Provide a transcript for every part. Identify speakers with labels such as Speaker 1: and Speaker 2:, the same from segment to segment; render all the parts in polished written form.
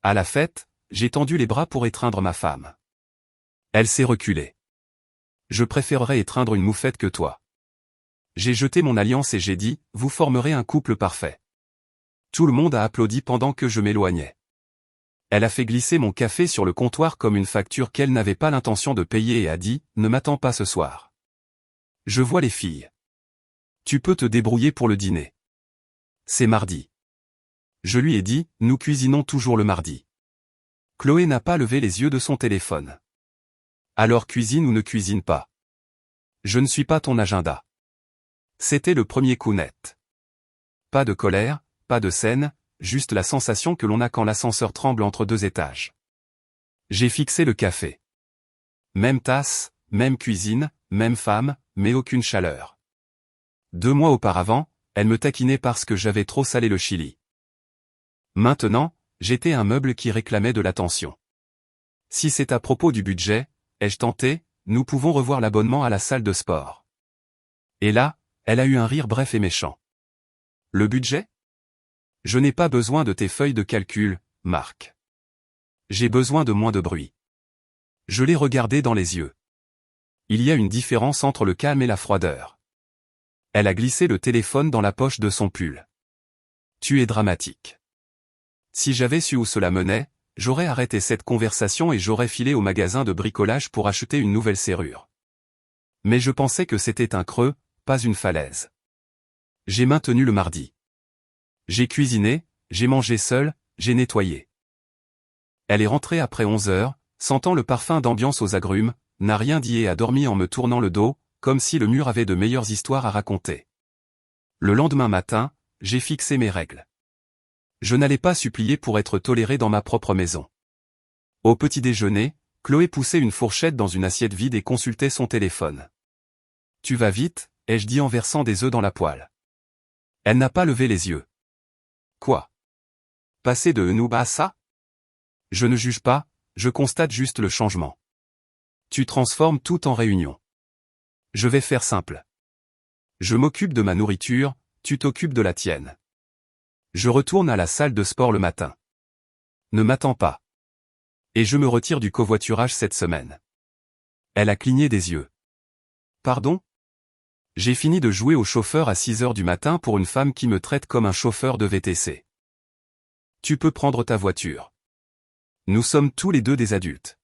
Speaker 1: À la fête, j'ai tendu les bras pour étreindre ma femme. Elle s'est reculée. Je préférerais étreindre une moufette que toi. J'ai jeté mon alliance et j'ai dit, vous formerez un couple parfait. Tout le monde a applaudi pendant que je m'éloignais. Elle a fait glisser mon café sur le comptoir comme une facture qu'elle n'avait pas l'intention de payer et a dit, ne m'attends pas ce soir. Je vois les filles. Tu peux te débrouiller pour le dîner. C'est mardi. Je lui ai dit, nous cuisinons toujours le mardi. Chloé n'a pas levé les yeux de son téléphone. Alors cuisine ou ne cuisine pas. Je ne suis pas ton agenda. C'était le premier coup net. Pas de colère, pas de scène, juste la sensation que l'on a quand l'ascenseur tremble entre deux étages. J'ai fixé le café. Même tasse, même cuisine, même femme, mais aucune chaleur. 2 mois auparavant, elle me taquinait parce que j'avais trop salé le chili. Maintenant, j'étais un meuble qui réclamait de l'attention. Si c'est à propos du budget, ai-je tenté, nous pouvons revoir l'abonnement à la salle de sport. Et là, elle a eu un rire bref et méchant. Le budget ? Je n'ai pas besoin de tes feuilles de calcul, Marc. J'ai besoin de moins de bruit. Je l'ai regardé dans les yeux. Il y a une différence entre le calme et la froideur. Elle a glissé le téléphone dans la poche de son pull. Tu es dramatique. Si j'avais su où cela menait, j'aurais arrêté cette conversation et j'aurais filé au magasin de bricolage pour acheter une nouvelle serrure. Mais je pensais que c'était un creux, pas une falaise. J'ai maintenu le mardi. J'ai cuisiné, j'ai mangé seul, j'ai nettoyé. Elle est rentrée après 11 heures, sentant le parfum d'ambiance aux agrumes, n'a rien dit et a dormi en me tournant le dos, comme si le mur avait de meilleures histoires à raconter. Le lendemain matin, j'ai fixé mes règles. Je n'allais pas supplier pour être toléré dans ma propre maison. Au petit déjeuner, Chloé poussait une fourchette dans une assiette vide et consultait son téléphone. Tu vas vite, ai-je dit en versant des œufs dans la poêle. Elle n'a pas levé les yeux. Quoi ? Passer de noob à ça ? Je ne juge pas, je constate juste le changement. Tu transformes tout en réunion. Je vais faire simple. Je m'occupe de ma nourriture, tu t'occupes de la tienne. Je retourne à la salle de sport le matin. Ne m'attends pas. Et je me retire du covoiturage cette semaine. Elle a cligné des yeux. Pardon ? J'ai fini de jouer au chauffeur à 6 heures du matin pour une femme qui me traite comme un chauffeur de VTC. Tu peux prendre ta voiture. Nous sommes tous les deux des adultes.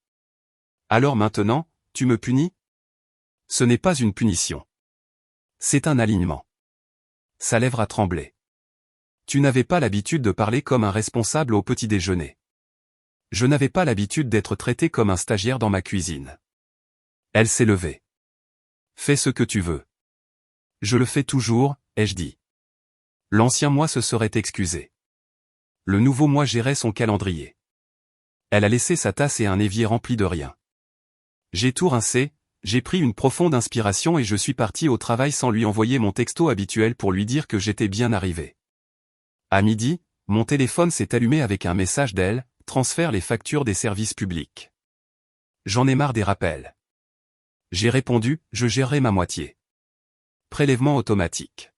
Speaker 1: Alors maintenant, tu me punis ? Ce n'est pas une punition. C'est un alignement. Sa lèvre a tremblé. Tu n'avais pas l'habitude de parler comme un responsable au petit déjeuner. Je n'avais pas l'habitude d'être traité comme un stagiaire dans ma cuisine. Elle s'est levée. Fais ce que tu veux. Je le fais toujours, ai-je dit. L'ancien moi se serait excusé. Le nouveau moi gérait son calendrier. Elle a laissé sa tasse et un évier rempli de rien. J'ai tout rincé, j'ai pris une profonde inspiration et je suis parti au travail sans lui envoyer mon texto habituel pour lui dire que j'étais bien arrivé. À midi, mon téléphone s'est allumé avec un message d'elle, transfère les factures des services publics. J'en ai marre des rappels. J'ai répondu, je gérerai ma moitié. Prélèvement automatique.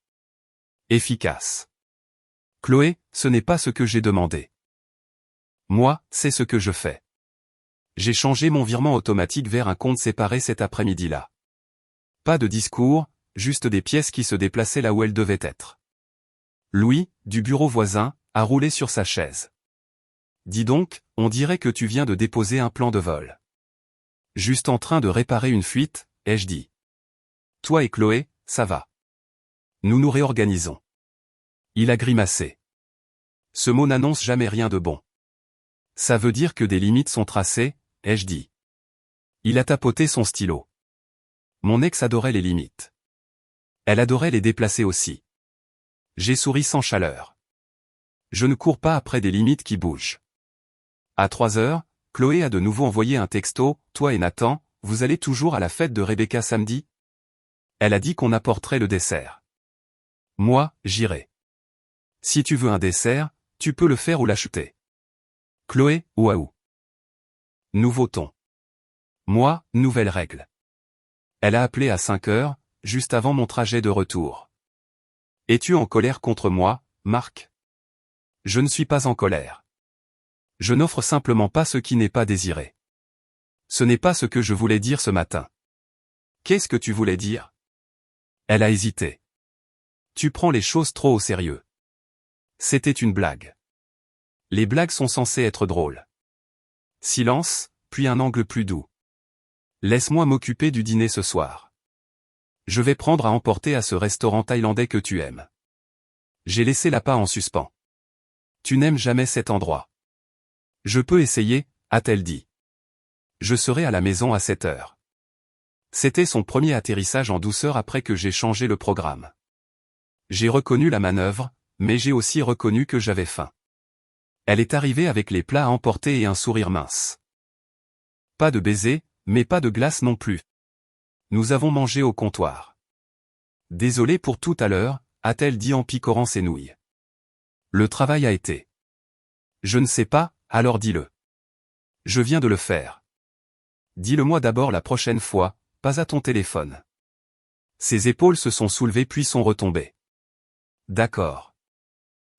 Speaker 1: Efficace. Chloé, ce n'est pas ce que j'ai demandé. Moi, c'est ce que je fais. J'ai changé mon virement automatique vers un compte séparé cet après-midi-là. Pas de discours, juste des pièces qui se déplaçaient là où elles devaient être. Louis, du bureau voisin, a roulé sur sa chaise. Dis donc, on dirait que tu viens de déposer un plan de vol. Juste en train de réparer une fuite, ai-je dit. Toi et Chloé, ça va. Nous nous réorganisons. Il a grimacé. Ce mot n'annonce jamais rien de bon. Ça veut dire que des limites sont tracées, ai-je dit. Il a tapoté son stylo. Mon ex adorait les limites. Elle adorait les déplacer aussi. J'ai souri sans chaleur. Je ne cours pas après des limites qui bougent. À 3 heures, Chloé a de nouveau envoyé un texto, toi et Nathan, vous allez toujours à la fête de Rebecca samedi ? Elle a dit qu'on apporterait le dessert. Moi, j'irai. Si tu veux un dessert, tu peux le faire ou l'acheter. Chloé, waouh. Nouveau ton. Moi, nouvelle règle. Elle a appelé à 5 heures, juste avant mon trajet de retour. Es-tu en colère contre moi, Marc ? Je ne suis pas en colère. Je n'offre simplement pas ce qui n'est pas désiré. Ce n'est pas ce que je voulais dire ce matin. Qu'est-ce que tu voulais dire? Elle a hésité. Tu prends les choses trop au sérieux. C'était une blague. Les blagues sont censées être drôles. Silence, puis un angle plus doux. Laisse-moi m'occuper du dîner ce soir. Je vais prendre à emporter à ce restaurant thaïlandais que tu aimes. J'ai laissé l'appât en suspens. Tu n'aimes jamais cet endroit. Je peux essayer, a-t-elle dit. Je serai à la maison à 7 heures. C'était son premier atterrissage en douceur après que j'ai changé le programme. J'ai reconnu la manœuvre, mais j'ai aussi reconnu que j'avais faim. Elle est arrivée avec les plats à emporter et un sourire mince. Pas de baiser, mais pas de glace non plus. Nous avons mangé au comptoir. Désolé pour tout à l'heure, a-t-elle dit en picorant ses nouilles. Le travail a été. Je ne sais pas, alors dis-le. Je viens de le faire. Dis-le-moi d'abord la prochaine fois, pas à ton téléphone. Ses épaules se sont soulevées puis sont retombées. D'accord.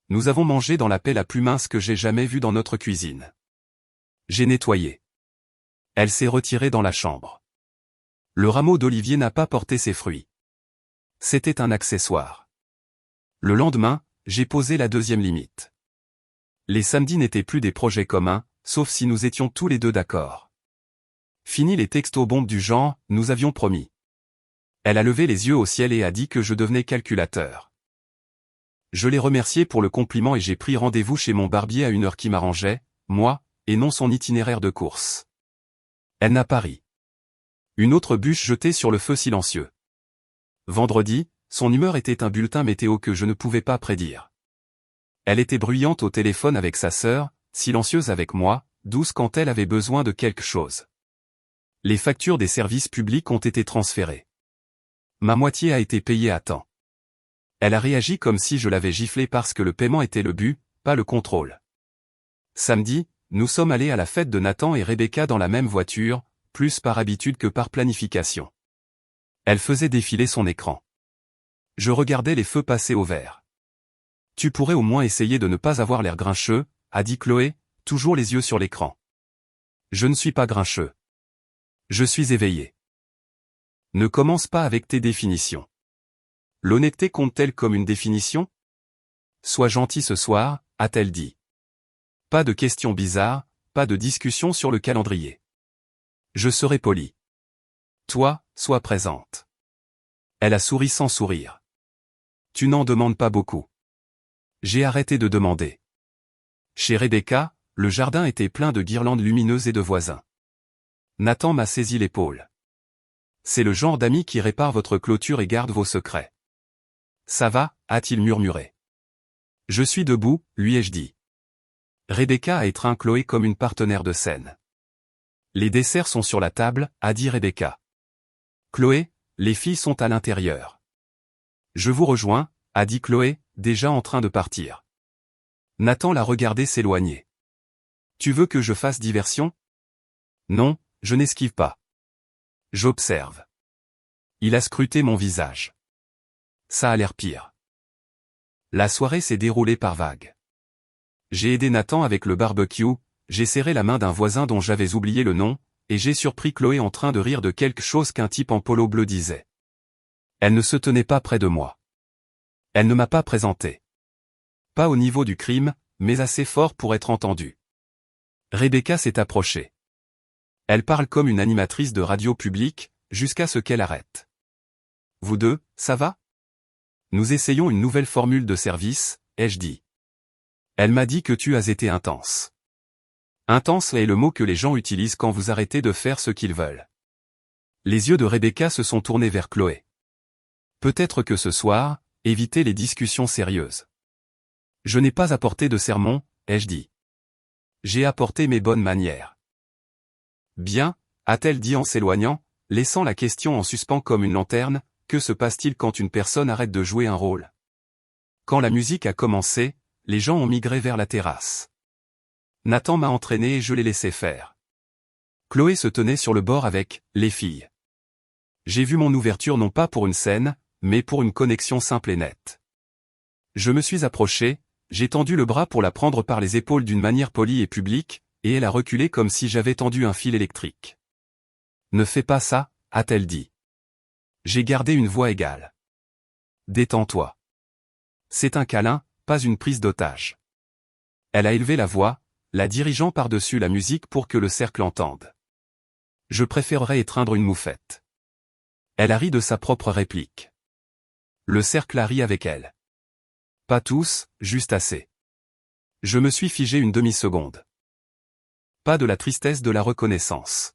Speaker 1: Nous avons mangé dans la paix la plus mince que j'ai jamais vue dans notre cuisine. J'ai nettoyé. Elle s'est retirée dans la chambre. Le rameau d'olivier n'a pas porté ses fruits. C'était un accessoire. Le lendemain, j'ai posé la deuxième limite. Les samedis n'étaient plus des projets communs, sauf si nous étions tous les deux d'accord. Fini les textos bombes du genre, nous avions promis. Elle a levé les yeux au ciel et a dit que je devenais calculateur. Je l'ai remercié pour le compliment et j'ai pris rendez-vous chez mon barbier à une heure qui m'arrangeait, moi, et non son itinéraire de course. Elle n'a pas ri. Une autre bûche jetée sur le feu silencieux. Vendredi, son humeur était un bulletin météo que je ne pouvais pas prédire. Elle était bruyante au téléphone avec sa sœur, silencieuse avec moi, douce quand elle avait besoin de quelque chose. Les factures des services publics ont été transférées. Ma moitié a été payée à temps. Elle a réagi comme si je l'avais giflé parce que le paiement était le but, pas le contrôle. Samedi, nous sommes allés à la fête de Nathan et Rebecca dans la même voiture, plus par habitude que par planification. Elle faisait défiler son écran. Je regardais les feux passer au vert. Tu pourrais au moins essayer de ne pas avoir l'air grincheux, a dit Chloé, toujours les yeux sur l'écran. Je ne suis pas grincheux. Je suis éveillé. Ne commence pas avec tes définitions. L'honnêteté compte-t-elle comme une définition? Sois gentil ce soir, a-t-elle dit. Pas de questions bizarres, pas de discussion sur le calendrier. Je serai poli. Toi, sois présente. Elle a souri sans sourire. Tu n'en demandes pas beaucoup. J'ai arrêté de demander. Chez Rebecca, le jardin était plein de guirlandes lumineuses et de voisins. Nathan m'a saisi l'épaule. C'est le genre d'ami qui répare votre clôture et garde vos secrets. Ça va, a-t-il murmuré. Je suis debout, lui ai-je dit. Rebecca a étreint Chloé comme une partenaire de scène. Les desserts sont sur la table, a dit Rebecca. Chloé, les filles sont à l'intérieur. Je vous rejoins, a dit Chloé, déjà en train de partir. Nathan l'a regardé s'éloigner. Tu veux que je fasse diversion? Non, je n'esquive pas. J'observe. Il a scruté mon visage. Ça a l'air pire. La soirée s'est déroulée par vagues. J'ai aidé Nathan avec le barbecue, j'ai serré la main d'un voisin dont j'avais oublié le nom, et j'ai surpris Chloé en train de rire de quelque chose qu'un type en polo bleu disait. Elle ne se tenait pas près de moi. Elle ne m'a pas présenté. Pas au niveau du crime, mais assez fort pour être entendue. Rebecca s'est approchée. Elle parle comme une animatrice de radio publique, jusqu'à ce qu'elle arrête. Vous deux, ça va? Nous essayons une nouvelle formule de service, ai-je dit. Elle m'a dit que tu as été intense. Intense est le mot que les gens utilisent quand vous arrêtez de faire ce qu'ils veulent. Les yeux de Rebecca se sont tournés vers Chloé. Peut-être que ce soir, évitez les discussions sérieuses. Je n'ai pas apporté de sermon, ai-je dit. J'ai apporté mes bonnes manières. Bien, a-t-elle dit en s'éloignant, laissant la question en suspens comme une lanterne, que se passe-t-il quand une personne arrête de jouer un rôle? Quand la musique a commencé, les gens ont migré vers la terrasse. Nathan m'a entraîné et je l'ai laissé faire. Chloé se tenait sur le bord avec « les filles ». J'ai vu mon ouverture non pas pour une scène, mais pour une connexion simple et nette. Je me suis approché, J'ai tendu le bras pour la prendre par les épaules d'une manière polie et publique, et elle a reculé comme si j'avais tendu un fil électrique. Ne fais pas ça, a-t-elle dit. J'ai gardé une voix égale. Détends-toi. C'est un câlin, pas une prise d'otage. Elle a élevé la voix, la dirigeant par-dessus la musique pour que le cercle entende. Je préférerais étreindre une moufette. Elle a ri de sa propre réplique. Le cercle a ri avec elle. Pas tous, juste assez. Je me suis figé une demi-seconde. Pas de la tristesse de la reconnaissance.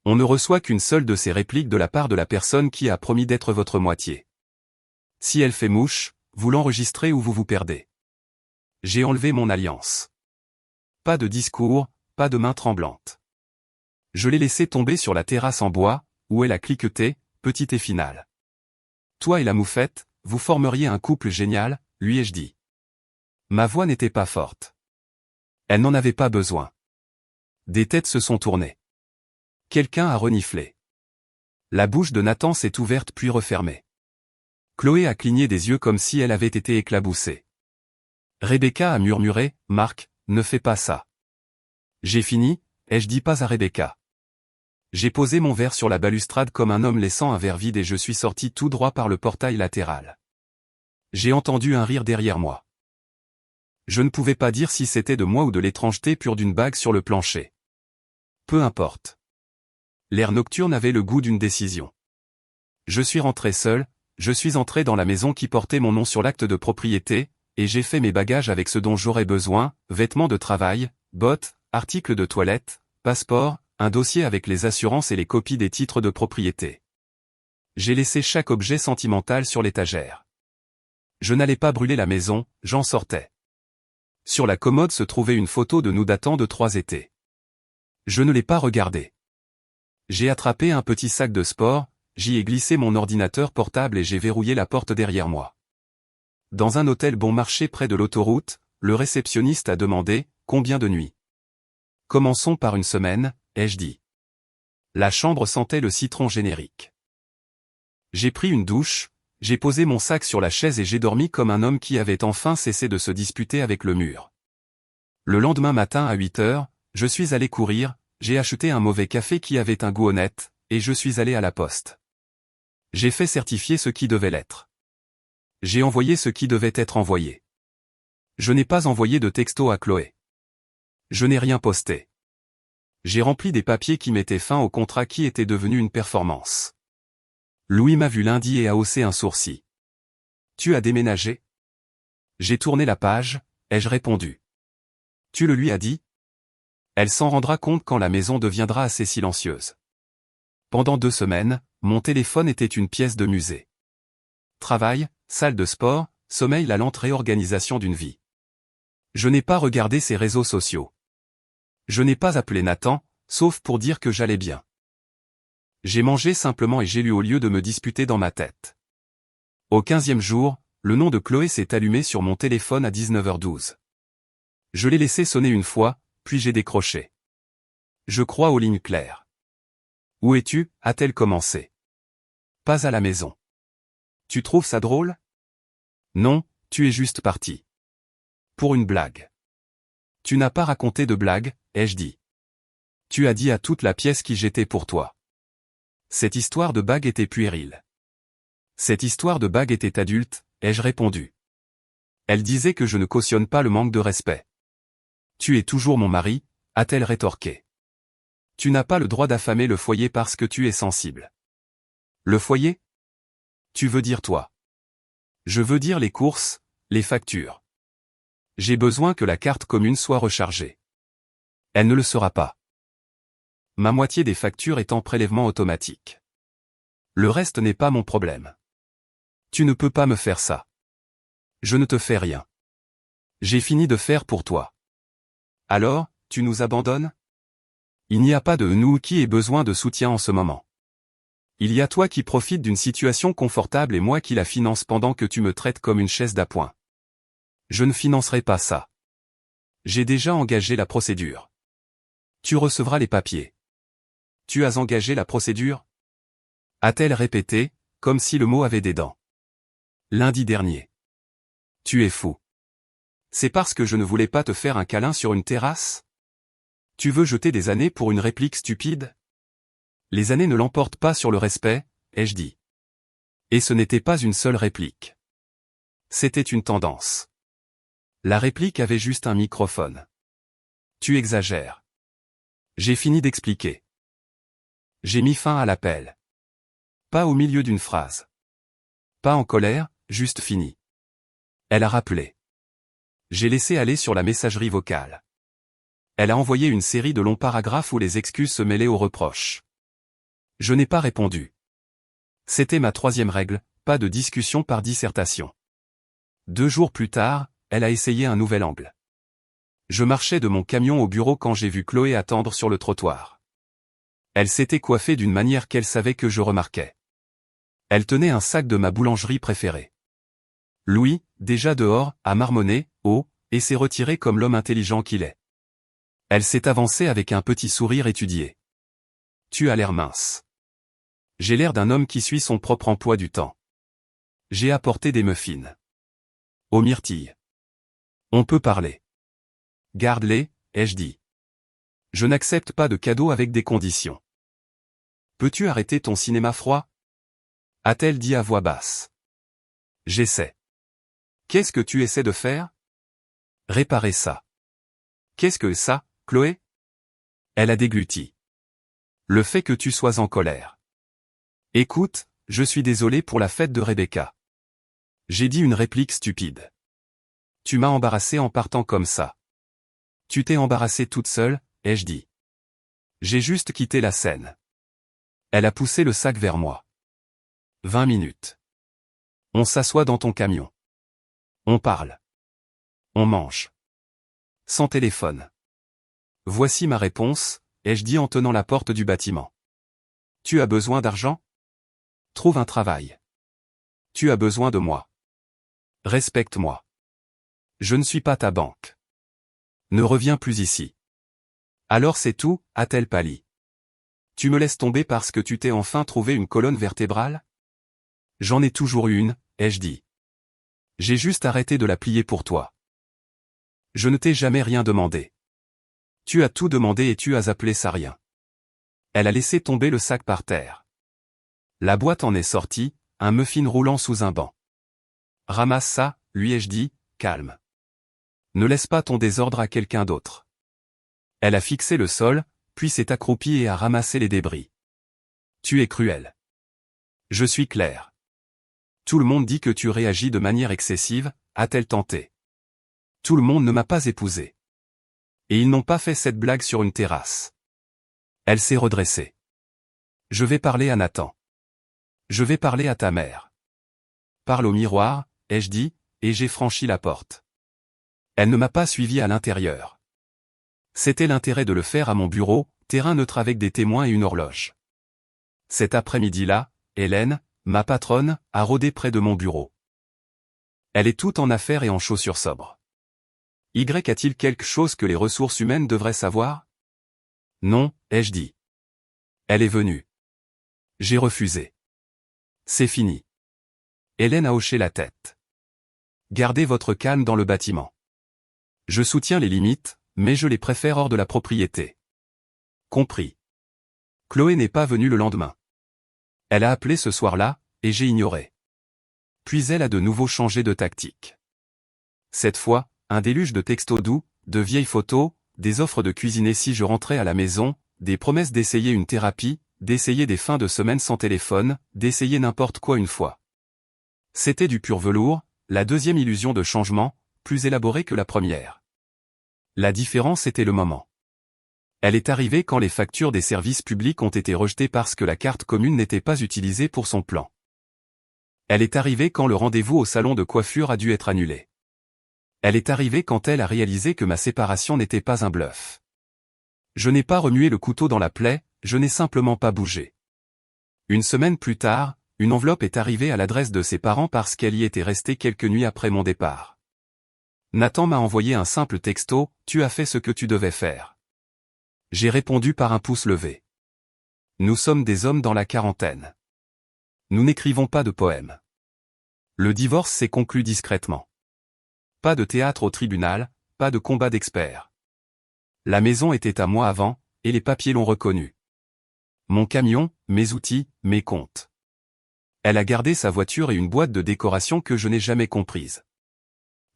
Speaker 1: On ne reçoit qu'une seule de ces répliques de la part de la personne qui a promis d'être votre moitié. Si elle fait mouche, vous l'enregistrez ou vous vous perdez. J'ai enlevé mon alliance. Pas de discours, pas de main tremblante. Je l'ai laissée tomber sur la terrasse en bois, où elle a cliqueté, petite et finale. Toi et la moufette, vous formeriez un couple génial, lui ai-je dit. Ma voix n'était pas forte. Elle n'en avait pas besoin. Des têtes se sont tournées. Quelqu'un a reniflé. La bouche de Nathan s'est ouverte puis refermée. Chloé a cligné des yeux comme si elle avait été éclaboussée. Rebecca a murmuré, « Marc, ne fais pas ça. » J'ai fini, ai-je dit pas à Rebecca. J'ai posé mon verre sur la balustrade comme un homme laissant un verre vide et je suis sorti tout droit par le portail latéral. J'ai entendu un rire derrière moi. Je ne pouvais pas dire si c'était de moi ou de l'étrangeté pure d'une bague sur le plancher. Peu importe. L'air nocturne avait le goût d'une décision. Je suis rentré seul, je suis entré dans la maison qui portait mon nom sur l'acte de propriété, et j'ai fait mes bagages avec ce dont j'aurais besoin, vêtements de travail, bottes, articles de toilette, passeport, un dossier avec les assurances et les copies des titres de propriété. J'ai laissé chaque objet sentimental sur l'étagère. Je n'allais pas brûler la maison, j'en sortais. Sur la commode se trouvait une photo de nous datant de 3 étés. Je ne l'ai pas regardée. J'ai attrapé un petit sac de sport, j'y ai glissé mon ordinateur portable et j'ai verrouillé la porte derrière moi. Dans un hôtel bon marché près de l'autoroute, le réceptionniste a demandé « Combien de nuits ?» Commençons par une semaine, ai-je dit. La chambre sentait le citron générique. J'ai pris une douche, j'ai posé mon sac sur la chaise et j'ai dormi comme un homme qui avait enfin cessé de se disputer avec le mur. Le lendemain matin à 8 heures, je suis allé courir, j'ai acheté un mauvais café qui avait un goût honnête, et je suis allé à la poste. J'ai fait certifier ce qui devait l'être. J'ai envoyé ce qui devait être envoyé. Je n'ai pas envoyé de texto à Chloé. Je n'ai rien posté. J'ai rempli des papiers qui mettaient fin au contrat qui était devenu une performance. Louis m'a vu lundi et a haussé un sourcil. Tu as déménagé? J'ai tourné la page, ai-je répondu. Tu le lui as dit? Elle s'en rendra compte quand la maison deviendra assez silencieuse. Pendant 2 semaines, mon téléphone était une pièce de musée. Travail, salle de sport, sommeil, la lente réorganisation d'une vie. Je n'ai pas regardé ses réseaux sociaux. Je n'ai pas appelé Nathan, sauf pour dire que j'allais bien. J'ai mangé simplement et j'ai lu au lieu de me disputer dans ma tête. Au 15e jour, le nom de Chloé s'est allumé sur mon téléphone à 19h12. Je l'ai laissé sonner une fois, puis j'ai décroché. Je crois aux lignes claires. Où es-tu, a-t-elle commencé. Pas à la maison. Tu trouves ça drôle? Non, tu es juste parti. Pour une blague. Tu n'as pas raconté de blague, ai-je dit. Tu as dit à toute la pièce qui j'étais pour toi. Cette histoire de bague était puérile. Cette histoire de bague était adulte, ai-je répondu. Elle disait que je ne cautionne pas le manque de respect. Tu es toujours mon mari, a-t-elle rétorqué. Tu n'as pas le droit d'affamer le foyer parce que tu es sensible. Le foyer? Tu veux dire toi. Je veux dire les courses, les factures. J'ai besoin que la carte commune soit rechargée. Elle ne le sera pas. Ma moitié des factures est en prélèvement automatique. Le reste n'est pas mon problème. Tu ne peux pas me faire ça. Je ne te fais rien. J'ai fini de faire pour toi. Alors, tu nous abandonnes? Il n'y a pas de nous qui ait besoin de soutien en ce moment. Il y a toi qui profites d'une situation confortable et moi qui la finance pendant que tu me traites comme une chaise d'appoint. Je ne financerai pas ça. J'ai déjà engagé la procédure. Tu recevras les papiers. Tu as engagé la procédure? A-t-elle répété, comme si le mot avait des dents. Lundi dernier. Tu es fou. C'est parce que je ne voulais pas te faire un câlin sur une terrasse? Tu veux jeter des années pour une réplique stupide? Les années ne l'emportent pas sur le respect, ai-je dit. Et ce n'était pas une seule réplique. C'était une tendance. La réplique avait juste un microphone. Tu exagères. J'ai fini d'expliquer. J'ai mis fin à l'appel. Pas au milieu d'une phrase. Pas en colère, juste fini. Elle a rappelé. J'ai laissé aller sur la messagerie vocale. Elle a envoyé une série de longs paragraphes où les excuses se mêlaient aux reproches. Je n'ai pas répondu. C'était ma 3e règle, pas de discussion par dissertation. 2 jours plus tard, elle a essayé un nouvel angle. Je marchais de mon camion au bureau quand j'ai vu Chloé attendre sur le trottoir. Elle s'était coiffée d'une manière qu'elle savait que je remarquais. Elle tenait un sac de ma boulangerie préférée. Louis, déjà dehors, a marmonné, oh, et s'est retiré comme l'homme intelligent qu'il est. Elle s'est avancée avec un petit sourire étudié. Tu as l'air mince. J'ai l'air d'un homme qui suit son propre emploi du temps. J'ai apporté des muffins. Aux myrtilles. On peut parler. Garde-les, ai-je dit. Je n'accepte pas de cadeaux avec des conditions. Peux-tu arrêter ton cinéma froid? A-t-elle dit à voix basse. J'essaie. Qu'est-ce que tu essaies de faire? Réparer ça. Qu'est-ce que ça, Chloé? Elle a dégluti. Le fait que tu sois en colère. Écoute, je suis désolé pour la fête de Rebecca. J'ai dit une réplique stupide. Tu m'as embarrassé en partant comme ça. Tu t'es embarrassée toute seule, ai-je dit. J'ai juste quitté la scène. Elle a poussé le sac vers moi. 20 minutes. On s'assoit dans ton camion. On parle. On mange. Sans téléphone. Voici ma réponse, ai-je dit en tenant la porte du bâtiment. Tu as besoin d'argent? Trouve un travail. Tu as besoin de moi. Respecte-moi. Je ne suis pas ta banque. Ne reviens plus ici. Alors c'est tout, a-t-elle pâli. Tu me laisses tomber parce que tu t'es enfin trouvé une colonne vertébrale? J'en ai toujours eu une, ai-je dit. J'ai juste arrêté de la plier pour toi. Je ne t'ai jamais rien demandé. Tu as tout demandé et tu as appelé ça rien. Elle a laissé tomber le sac par terre. La boîte en est sortie, un muffin roulant sous un banc. Ramasse ça, lui ai-je dit, calme. Ne laisse pas ton désordre à quelqu'un d'autre. Elle a fixé le sol, puis s'est accroupie et a ramassé les débris. Tu es cruel. Je suis clair. Tout le monde dit que tu réagis de manière excessive, a-t-elle tenté. Tout le monde ne m'a pas épousé. Et ils n'ont pas fait cette blague sur une terrasse. Elle s'est redressée. Je vais parler à Nathan. Je vais parler à ta mère. Parle au miroir, ai-je dit, et j'ai franchi la porte. Elle ne m'a pas suivi à l'intérieur. C'était l'intérêt de le faire à mon bureau, terrain neutre avec des témoins et une horloge. Cet après-midi-là, Hélène, ma patronne, a rôdé près de mon bureau. Elle est toute en affaires et en chaussures sobres. Y a-t-il quelque chose que les ressources humaines devraient savoir? Non, ai-je dit. Elle est venue. J'ai refusé. C'est fini. Hélène a hoché la tête. Gardez votre calme dans le bâtiment. Je soutiens les limites, mais je les préfère hors de la propriété. Compris. Chloé n'est pas venue le lendemain. Elle a appelé ce soir-là, et j'ai ignoré. Puis elle a de nouveau changé de tactique. Cette fois, un déluge de textos doux, de vieilles photos, des offres de cuisiner si je rentrais à la maison, des promesses d'essayer une thérapie, d'essayer des fins de semaine sans téléphone, d'essayer n'importe quoi une fois. C'était du pur velours, la deuxième illusion de changement, plus élaborée que la première. La différence était le moment. Elle est arrivée quand les factures des services publics ont été rejetées parce que la carte commune n'était pas utilisée pour son plan. Elle est arrivée quand le rendez-vous au salon de coiffure a dû être annulé. Elle est arrivée quand elle a réalisé que ma séparation n'était pas un bluff. Je n'ai pas remué le couteau dans la plaie, je n'ai simplement pas bougé. Une semaine plus tard, une enveloppe est arrivée à l'adresse de ses parents parce qu'elle y était restée quelques nuits après mon départ. Nathan m'a envoyé un simple texto, « Tu as fait ce que tu devais faire ». J'ai répondu par un pouce levé. Nous sommes des hommes dans la quarantaine. Nous n'écrivons pas de poèmes. Le divorce s'est conclu discrètement. Pas de théâtre au tribunal, pas de combat d'experts. La maison était à moi avant, et les papiers l'ont reconnu. Mon camion, mes outils, mes comptes. Elle a gardé sa voiture et une boîte de décoration que je n'ai jamais comprise.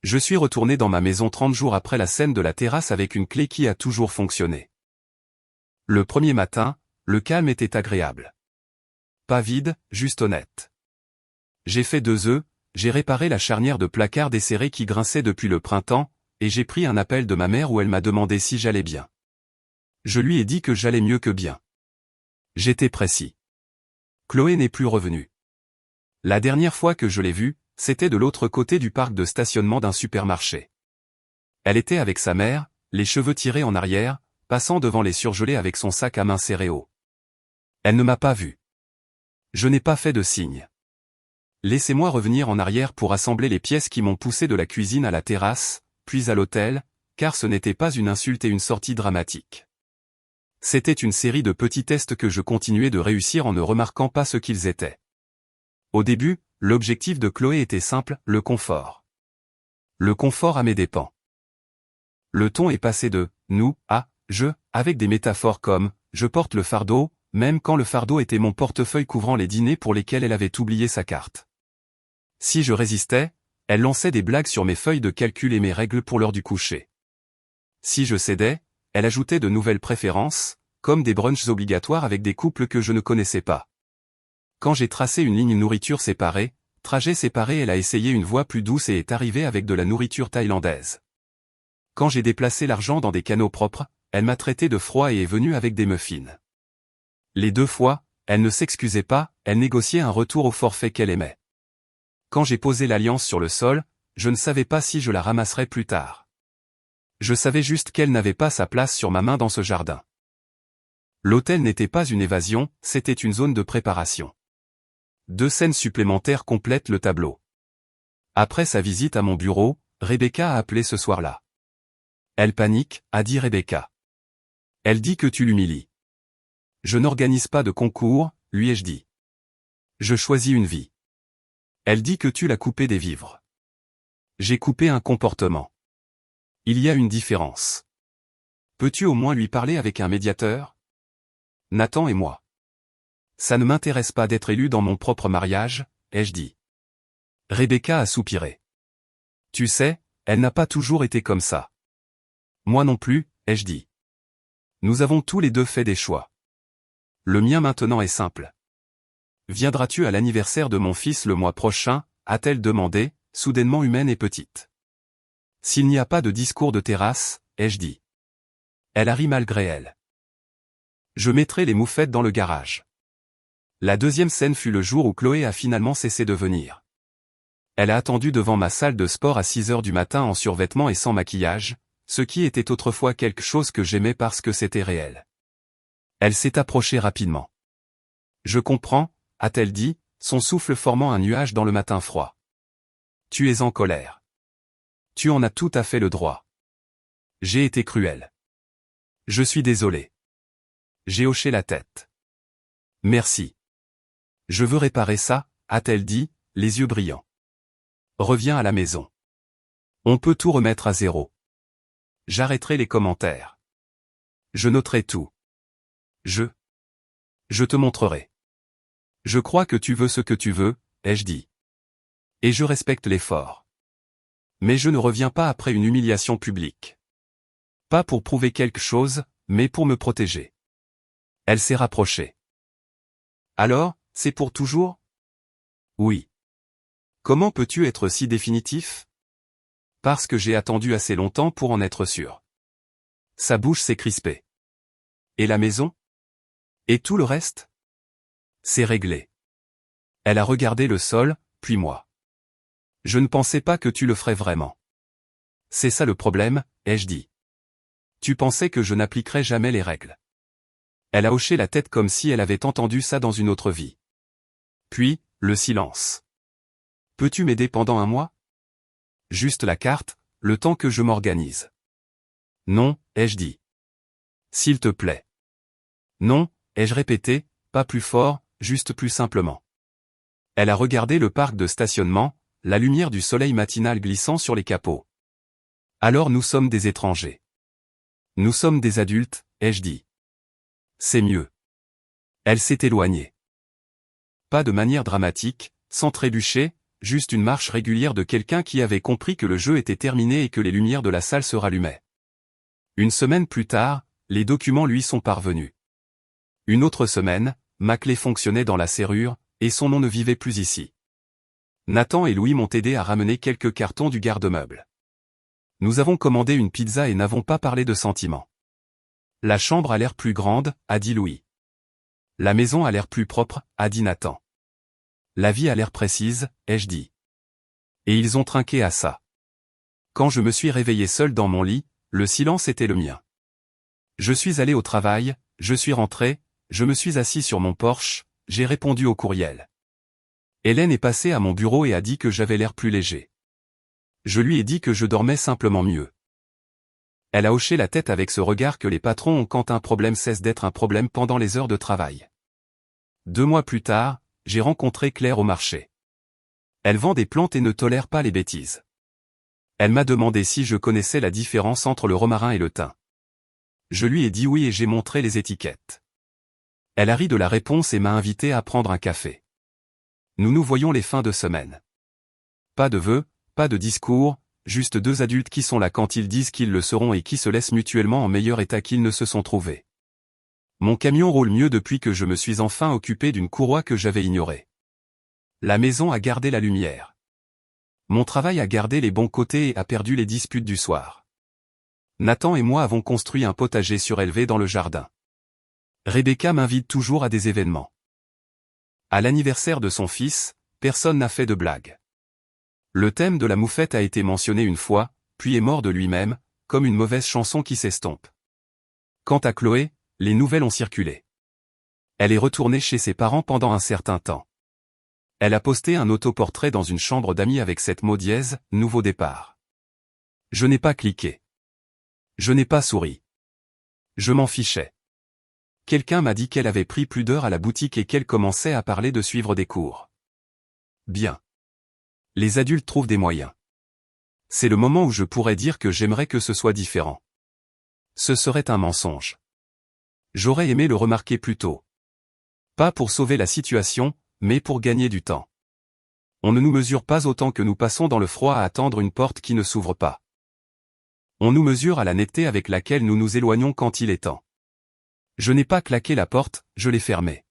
Speaker 1: Je suis retourné dans ma maison 30 jours après la scène de la terrasse avec une clé qui a toujours fonctionné. Le premier matin, le calme était agréable. Pas vide, juste honnête. J'ai fait 2 œufs, j'ai réparé la charnière de placard desserré qui grinçait depuis le printemps, et j'ai pris un appel de ma mère où elle m'a demandé si j'allais bien. Je lui ai dit que j'allais mieux que bien. J'étais précis. Chloé n'est plus revenue. La dernière fois que je l'ai vue, c'était de l'autre côté du parc de stationnement d'un supermarché. Elle était avec sa mère, les cheveux tirés en arrière, passant devant les surgelés avec son sac à main serré haut. Elle ne m'a pas vu. Je n'ai pas fait de signe. Laissez-moi revenir en arrière pour assembler les pièces qui m'ont poussé de la cuisine à la terrasse, puis à l'hôtel, car ce n'était pas une insulte et une sortie dramatique. C'était une série de petits tests que je continuais de réussir en ne remarquant pas ce qu'ils étaient. Au début, l'objectif de Chloé était simple, le confort. Le confort à mes dépens. Le ton est passé de « nous » à « je », avec des métaphores comme « je porte le fardeau », même quand le fardeau était mon portefeuille couvrant les dîners pour lesquels elle avait oublié sa carte. Si je résistais, elle lançait des blagues sur mes feuilles de calcul et mes règles pour l'heure du coucher. Si je cédais, elle ajoutait de nouvelles préférences, comme des brunchs obligatoires avec des couples que je ne connaissais pas. Quand j'ai tracé une ligne nourriture séparée, trajet séparé, elle a essayé une voie plus douce et est arrivée avec de la nourriture thaïlandaise. Quand j'ai déplacé l'argent dans des canaux propres, elle m'a traité de froid et est venue avec des muffins. Les 2 fois, elle ne s'excusait pas, elle négociait un retour au forfait qu'elle aimait. Quand j'ai posé l'alliance sur le sol, je ne savais pas si je la ramasserais plus tard. Je savais juste qu'elle n'avait pas sa place sur ma main dans ce jardin. L'hôtel n'était pas une évasion, c'était une zone de préparation. 2 scènes supplémentaires complètent le tableau. Après sa visite à mon bureau, Rebecca a appelé ce soir-là. Elle panique, a dit Rebecca. Elle dit que tu l'humilies. Je n'organise pas de concours, lui ai-je dit. Je choisis une vie. Elle dit que tu l'as coupé des vivres. J'ai coupé un comportement. Il y a une différence. Peux-tu au moins lui parler avec un médiateur? Nathan et moi. Ça ne m'intéresse pas d'être élu dans mon propre mariage, ai-je dit. Rebecca a soupiré. Tu sais, elle n'a pas toujours été comme ça. Moi non plus, ai-je dit. Nous avons tous les 2 fait des choix. Le mien maintenant est simple. Viendras-tu à l'anniversaire de mon fils le mois prochain, a-t-elle demandé, soudainement humaine et petite. S'il n'y a pas de discours de terrasse, ai-je dit. Elle a ri malgré elle. Je mettrai les moufettes dans le garage. La deuxième scène fut le jour où Chloé a finalement cessé de venir. Elle a attendu devant ma salle de sport à 6 heures du matin en survêtement et sans maquillage, ce qui était autrefois quelque chose que j'aimais parce que c'était réel. Elle s'est approchée rapidement. Je comprends, a-t-elle dit, son souffle formant un nuage dans le matin froid. Tu es en colère. Tu en as tout à fait le droit. J'ai été cruel. Je suis désolé. J'ai hoché la tête. Merci. Je veux réparer ça, a-t-elle dit, les yeux brillants. Reviens à la maison. On peut tout remettre à zéro. J'arrêterai les commentaires. Je noterai tout. Je te montrerai. Je crois que tu veux ce que tu veux, ai-je dit. Et je respecte l'effort. Mais je ne reviens pas après une humiliation publique. Pas pour prouver quelque chose, mais pour me protéger. Elle s'est rapprochée. Alors, c'est pour toujours? Oui. Comment peux-tu être si définitif? Parce que j'ai attendu assez longtemps pour en être sûr. Sa bouche s'est crispée. Et la maison? Et tout le reste? C'est réglé. Elle a regardé le sol, puis moi. Je ne pensais pas que tu le ferais vraiment. C'est ça le problème, ai-je dit. Tu pensais que je n'appliquerais jamais les règles. Elle a hoché la tête comme si elle avait entendu ça dans une autre vie. Puis, le silence. Peux-tu m'aider pendant un mois? Juste la carte, le temps que je m'organise. Non, ai-je dit. S'il te plaît. Non, ai-je répété, pas plus fort, juste plus simplement. Elle a regardé le parc de stationnement, la lumière du soleil matinal glissant sur les capots. Alors nous sommes des étrangers. Nous sommes des adultes, ai-je dit. C'est mieux. Elle s'est éloignée. Pas de manière dramatique, sans trébucher, juste une marche régulière de quelqu'un qui avait compris que le jeu était terminé et que les lumières de la salle se rallumaient. Une semaine plus tard, les documents lui sont parvenus. Une autre semaine, ma clé fonctionnait dans la serrure, et son nom ne vivait plus ici. Nathan et Louis m'ont aidé à ramener quelques cartons du garde-meuble. Nous avons commandé une pizza et n'avons pas parlé de sentiments. La chambre a l'air plus grande, a dit Louis. La maison a l'air plus propre, a dit Nathan. La vie a l'air précise, ai-je dit. Et ils ont trinqué à ça. Quand je me suis réveillé seul dans mon lit, le silence était le mien. Je suis allé au travail, je suis rentré, je me suis assis sur mon porche, j'ai répondu au courriel. Hélène est passée à mon bureau et a dit que j'avais l'air plus léger. Je lui ai dit que je dormais simplement mieux. Elle a hoché la tête avec ce regard que les patrons ont quand un problème cesse d'être un problème pendant les heures de travail. 2 mois plus tard, j'ai rencontré Claire au marché. Elle vend des plantes et ne tolère pas les bêtises. Elle m'a demandé si je connaissais la différence entre le romarin et le thym. Je lui ai dit oui et j'ai montré les étiquettes. Elle a ri de la réponse et m'a invité à prendre un café. Nous nous voyons les fins de semaine. Pas de vœux, pas de discours, juste 2 adultes qui sont là quand ils disent qu'ils le seront et qui se laissent mutuellement en meilleur état qu'ils ne se sont trouvés. Mon camion roule mieux depuis que je me suis enfin occupé d'une courroie que j'avais ignorée. La maison a gardé la lumière. Mon travail a gardé les bons côtés et a perdu les disputes du soir. Nathan et moi avons construit un potager surélevé dans le jardin. Rebecca m'invite toujours à des événements. À l'anniversaire de son fils, personne n'a fait de blague. Le thème de la moufette a été mentionné une fois, puis est mort de lui-même, comme une mauvaise chanson qui s'estompe. Quant à Chloé, les nouvelles ont circulé. Elle est retournée chez ses parents pendant un certain temps. Elle a posté un autoportrait dans une chambre d'amis avec cette mot dièse, nouveau départ. Je n'ai pas cliqué. Je n'ai pas souri. Je m'en fichais. Quelqu'un m'a dit qu'elle avait pris plus d'heures à la boutique et qu'elle commençait à parler de suivre des cours. Bien. Les adultes trouvent des moyens. C'est le moment où je pourrais dire que j'aimerais que ce soit différent. Ce serait un mensonge. J'aurais aimé le remarquer plus tôt. Pas pour sauver la situation, mais pour gagner du temps. On ne nous mesure pas autant que nous passons dans le froid à attendre une porte qui ne s'ouvre pas. On nous mesure à la netteté avec laquelle nous nous éloignons quand il est temps. Je n'ai pas claqué la porte, je l'ai fermée.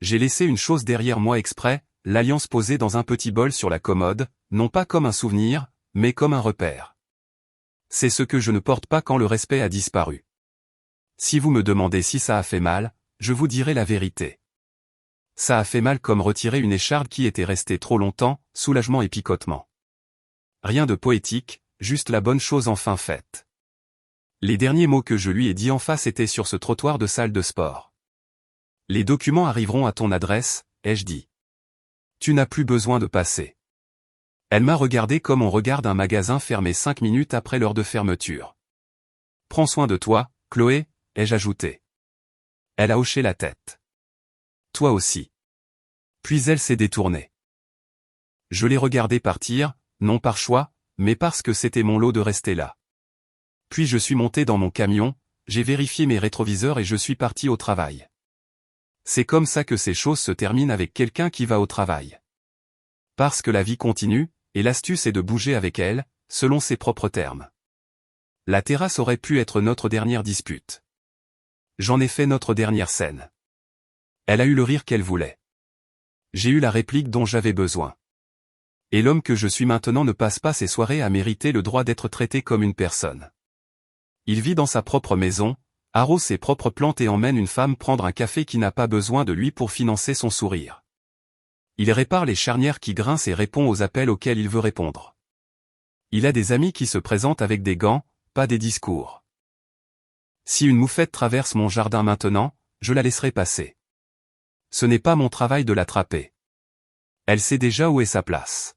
Speaker 1: J'ai laissé une chose derrière moi exprès, l'alliance posée dans un petit bol sur la commode, non pas comme un souvenir, mais comme un repère. C'est ce que je ne porte pas quand le respect a disparu. Si vous me demandez si ça a fait mal, je vous dirai la vérité. Ça a fait mal comme retirer une écharde qui était restée trop longtemps, soulagement et picotement. Rien de poétique, juste la bonne chose enfin faite. Les derniers mots que je lui ai dit en face étaient sur ce trottoir de salle de sport. Les documents arriveront à ton adresse, ai-je dit. Tu n'as plus besoin de passer. Elle m'a regardé comme on regarde un magasin fermé 5 minutes après l'heure de fermeture. Prends soin de toi, Chloé, ai-je ajouté. Elle a hoché la tête. Toi aussi. Puis elle s'est détournée. Je l'ai regardée partir, non par choix, mais parce que c'était mon lot de rester là. Puis je suis monté dans mon camion, j'ai vérifié mes rétroviseurs et je suis parti au travail. C'est comme ça que ces choses se terminent avec quelqu'un qui va au travail. Parce que la vie continue, et l'astuce est de bouger avec elle, selon ses propres termes. La terrasse aurait pu être notre dernière dispute. J'en ai fait notre dernière scène. Elle a eu le rire qu'elle voulait. J'ai eu la réplique dont j'avais besoin. Et l'homme que je suis maintenant ne passe pas ses soirées à mériter le droit d'être traité comme une personne. Il vit dans sa propre maison, arrose ses propres plantes et emmène une femme prendre un café qui n'a pas besoin de lui pour financer son sourire. Il répare les charnières qui grincent et répond aux appels auxquels il veut répondre. Il a des amis qui se présentent avec des gants, pas des discours. Si une moufette traverse mon jardin maintenant, je la laisserai passer. Ce n'est pas mon travail de l'attraper. Elle sait déjà où est sa place.